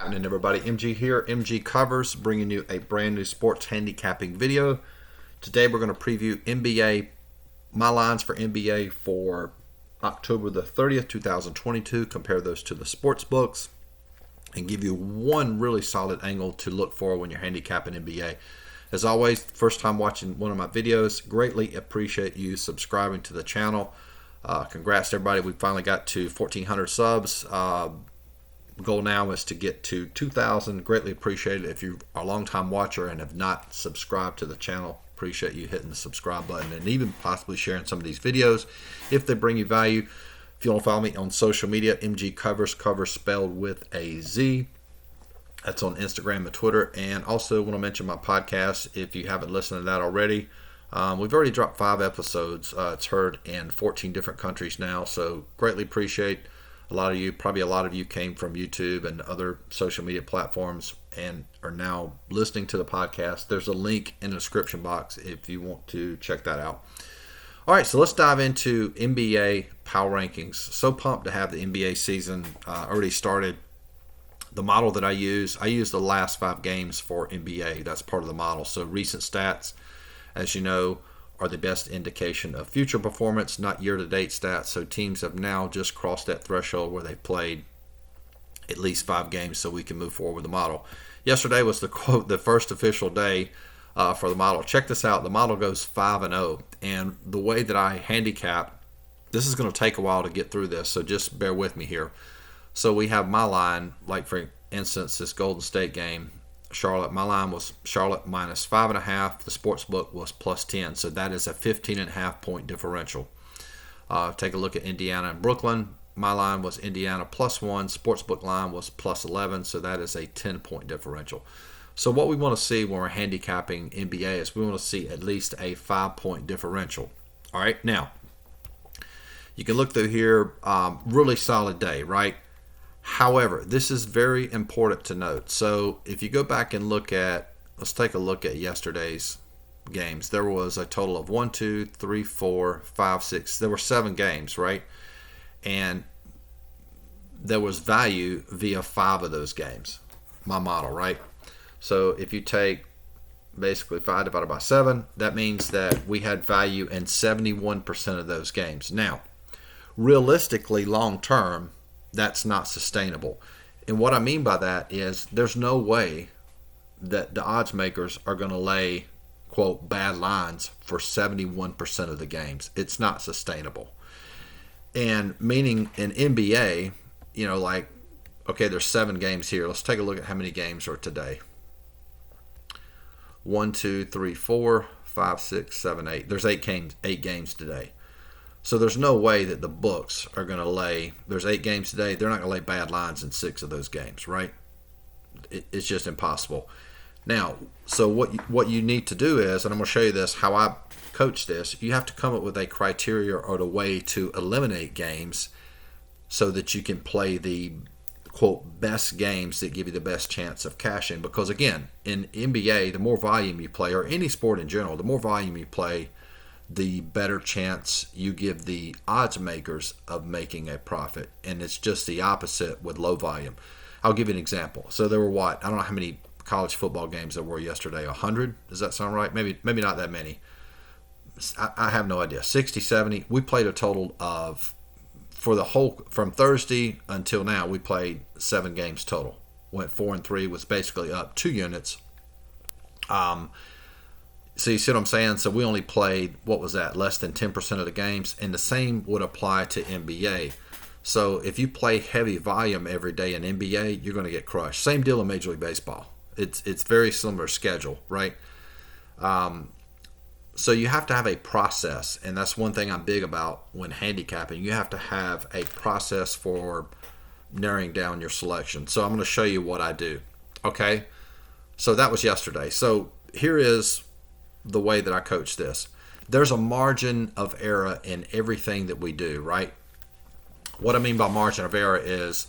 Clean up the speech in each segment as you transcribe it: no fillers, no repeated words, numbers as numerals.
happening, everybody? MG here, MGCovers, bringing you a brand new sports handicapping video. Today we're going to preview NBA, my lines for NBA for October the 30th, 2022, compare those to the sports books, and give you one really solid angle to look for when you're handicapping NBA. As always, first time watching one of my videos, greatly appreciate you subscribing to the channel. Congrats to everybody. We finally got to 1,400 subs. Goal now is to get to 2,000. Greatly appreciate it. If you are a long-time watcher and have not subscribed to the channel, appreciate you hitting the subscribe button and even possibly sharing some of these videos if they bring you value. If you want to follow me on social media, MGCovers, cover spelled with a Z. That's on Instagram and Twitter. And also want to mention my podcast. If you haven't listened to that already, we've already dropped 5 episodes. It's heard in 14 different countries now. So greatly appreciate a lot of you came from YouTube and other social media platforms and are now listening to the podcast. There's a link in the description box if you want to check that out. All right, so let's dive into NBA power rankings. So pumped to have the NBA season already started. The model that I use the last 5 games for NBA. That's part of the model. So recent stats, as you know, are the best indication of future performance, not year-to-date stats. So teams have now just crossed that threshold where they've played at least 5 games so we can move forward with the model. Yesterday was the first official day for the model. Check this out. The model goes 5-0. And the way that I handicap, this is going to take a while to get through this, so just bear with me here. So we have my line, like for instance, this Golden State game, Charlotte. My line was Charlotte minus 5.5. The sports book was plus 10. So that is a 15.5 point differential. Take a look at Indiana and Brooklyn. My line was Indiana plus 1. Sportsbook line was plus 11. So that is a 10 point differential. So what we want to see when we're handicapping NBA is we want to see at least a 5 point differential. All right. Now, you can look through here. Really solid day, right? However, this is very important to note. So if you go back and let's take a look at yesterday's games. There was a total of 1, 2, 3, 4, 5, 6. There were 7 games, right? And there was value via 5 of those games. My model, right? So if you take basically 5 divided by 7, that means that we had value in 71% of those games. Now, realistically, long term, that's not sustainable. And what I mean by that is there's no way that the odds makers are going to lay, quote, bad lines for 71% of the games. It's not sustainable. And meaning in NBA, like, okay, there's 7 games here. Let's take a look at how many games are today. 1, 2, 3, 4, 5, 6, 7, 8. There's 8 games today. So there's no way that the books are going to lay, there's 8 games today, they're not going to lay bad lines in 6 of those games, right? It's just impossible. Now, so what you need to do is, and I'm going to show you this, how I coach this, you have to come up with a criteria or a way to eliminate games so that you can play the, quote, best games that give you the best chance of cashing. Because again, in NBA, the more volume you play, or any sport in general, the more volume you play, the better chance you give the odds makers of making a profit. And it's just the opposite with low volume. I'll give you an example. So there were I don't know how many college football games there were yesterday. 100? Does that sound right? Maybe not that many. I have no idea. 60, 70. We played a total of, from Thursday until now, we played 7 games total. Went 4-3, was basically up 2 units. So you see what I'm saying? So we only played, what was that, less than 10% of the games. And the same would apply to NBA. So if you play heavy volume every day in NBA, you're going to get crushed. Same deal in Major League Baseball. It's very similar schedule, right? So you have to have a process. And that's one thing I'm big about when handicapping. You have to have a process for narrowing down your selection. So I'm going to show you what I do. Okay? So that was yesterday. So here is the way that I coach this. There's a margin of error in everything that we do, right? What I mean by margin of error is,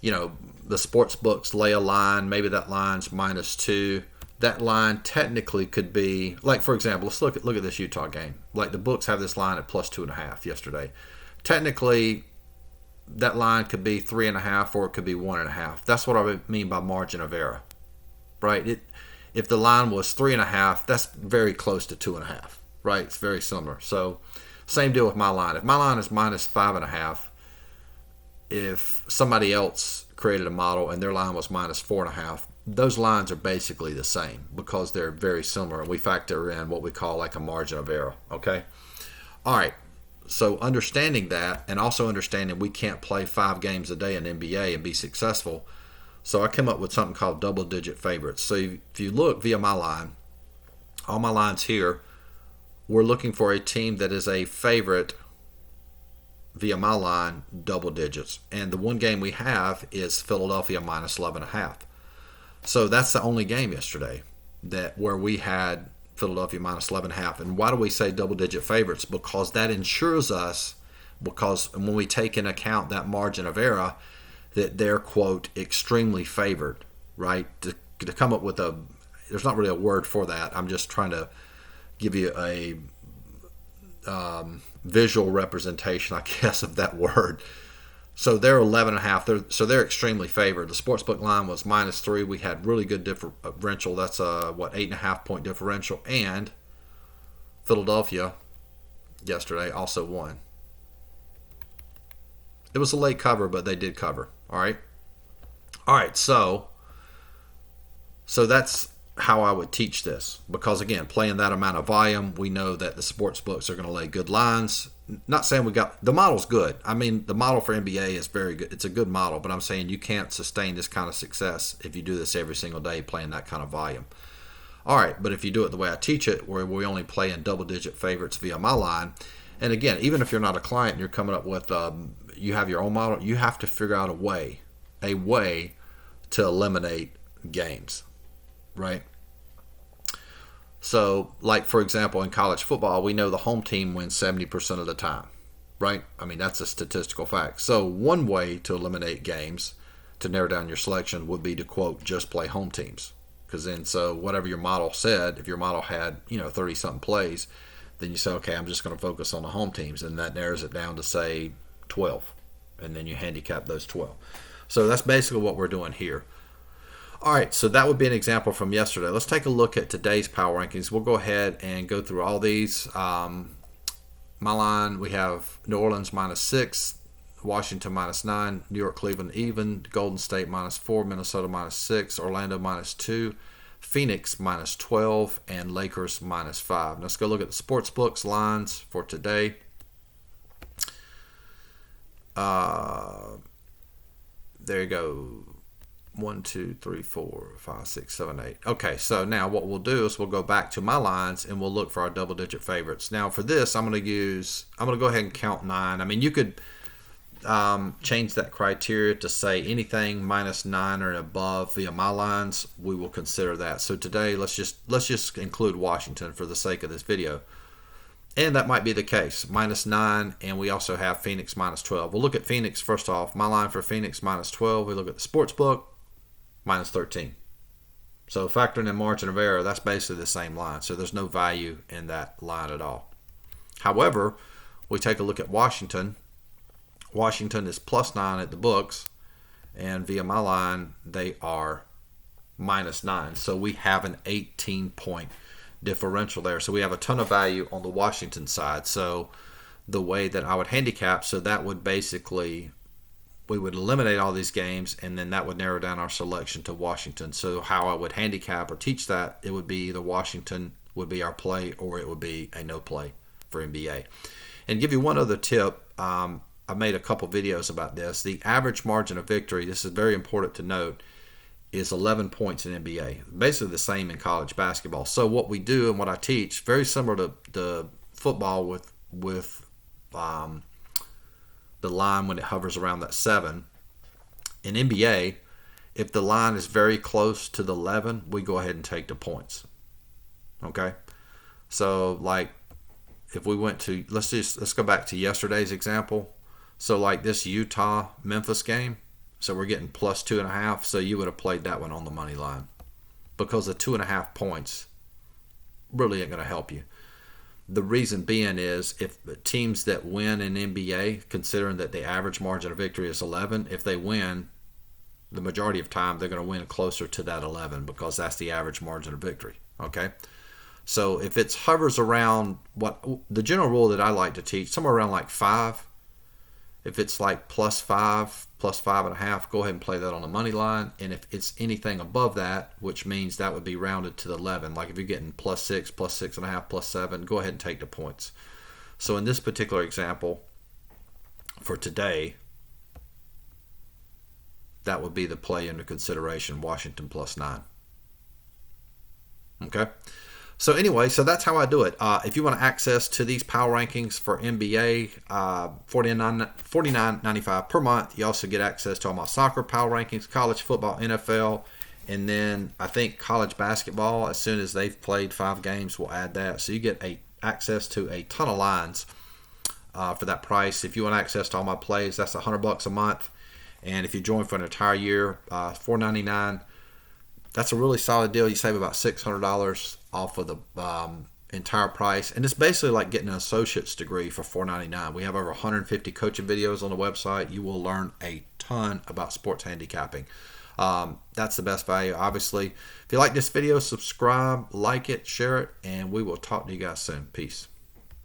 the sports books lay a line, maybe that line's -2. That line technically could be, like, for example, let's look at this Utah game. Like, the books have this line at +2.5 yesterday. Technically, that line could be 3.5 or it could be 1.5. That's what I mean by margin of error, right? If the line was 3.5, that's very close to 2.5, right? It's very similar. So same deal with my line. If my line is minus 5.5, if somebody else created a model and their line was minus 4.5, those lines are basically the same because they're very similar, and we factor in what we call like a margin of error. Okay. All right. So understanding that, and also understanding we can't play 5 games a day in NBA and be successful, so I came up with something called double-digit favorites. So if you look via my line, all my lines here, we're looking for a team that is a favorite via my line, double digits. And the one game we have is Philadelphia minus 11.5. So that's the only game yesterday where we had Philadelphia minus 11.5. And why do we say double-digit favorites? Because that ensures us, because when we take into account that margin of error, that they're, quote, extremely favored, right? To come up with there's not really a word for that. I'm just trying to give you a visual representation, I guess, of that word. So they're 11.5. So they're extremely favored. The sportsbook line was -3. We had really good differential. That's a 8.5 point differential. And Philadelphia yesterday also won. It was a late cover, but they did cover. All right. So that's how I would teach this, because again, playing that amount of volume, we know that the sports books are going to lay good lines. Not saying the model's good. I mean, the model for NBA is very good. It's a good model, but I'm saying you can't sustain this kind of success if you do this every single day playing that kind of volume. All right, but if you do it the way I teach it, where we only play in double-digit favorites via my line, and again, even if you're not a client and you're coming up with, you have your own model, you have to figure out a way to eliminate games, right? So, like, for example, in college football, we know the home team wins 70% of the time, right? I mean, that's a statistical fact. So one way to eliminate games, to narrow down your selection, would be to, quote, just play home teams. Because then, so whatever your model said, if your model had, 30-something plays, then you say, okay, I'm just going to focus on the home teams. And that narrows it down to, say, 12. And then you handicap those 12. So that's basically what we're doing here. All right, so that would be an example from yesterday. Let's take a look at today's power rankings. We'll go ahead and go through all these. My line, we have New Orleans -6, Washington -9, New York, Cleveland even, Golden State -4, Minnesota -6, Orlando -2, Phoenix -12, and Lakers -5. Let's go look at the sports books lines for today. There you go. 1, 2, 3, 4, 5, 6, 7, 8. Okay, so now what we'll do is we'll go back to my lines and we'll look for our double-digit favorites. Now for this, I'm going to go ahead and count 9. I mean, you could change that criteria to say anything -9 or above via my lines. We will consider that. So today, let's just include Washington for the sake of this video. And that might be the case, -9, and we also have Phoenix -12. We'll look at Phoenix first off. My line for Phoenix -12. We look at the sports book. -13. So factoring in margin of error, that's basically the same line. So there's no value in that line at all. However, we take a look at Washington. Washington is +9 at the books, and via my line, they are -9. So we have an 18-point differential there. So we have a ton of value on the Washington side. So the way that I would handicap, so that would basically, we would eliminate all these games, and then that would narrow down our selection to Washington. So how I would handicap or teach that, it would be either Washington would be our play, or it would be a no play for NBA. And give you one other tip, I made a couple videos about this. The average margin of victory, this is very important to note, is 11 points in NBA. Basically the same in college basketball. So what we do and what I teach, very similar to the football with the line when it hovers around that 7. In NBA, if the line is very close to the 11, we go ahead and take the points. Okay? So like if we went to, let's go back to yesterday's example. So like this Utah-Memphis game, so we're getting +2.5, so you would have played that one on the money line because the 2.5 points really ain't going to help you. The reason being is if teams that win in NBA, considering that the average margin of victory is 11, if they win, the majority of time they're going to win closer to that 11 because that's the average margin of victory. Okay, so if it hovers around what the general rule that I like to teach, somewhere around like 5. If it's like +5, +5.5, go ahead and play that on the money line. And if it's anything above that, which means that would be rounded to the 11, like if you're getting +6, +6.5, +7, go ahead and take the points. So in this particular example, for today, that would be the play under consideration, Washington +9. Okay. So anyway, so that's how I do it. If you want access to these power rankings for NBA, $49.95 per month. You also get access to all my soccer power rankings, college football, NFL, and then I think college basketball. As soon as they've played 5 games, we'll add that. So you get access to a ton of lines for that price. If you want access to all my plays, that's $100 a month. And if you join for an entire year, $4.99. That's a really solid deal. You save about $600 off of the entire price. And it's basically like getting an associate's degree for $4.99. We have over 150 coaching videos on the website. You will learn a ton about sports handicapping. That's the best value, obviously. If you like this video, subscribe, like it, share it, and we will talk to you guys soon. Peace.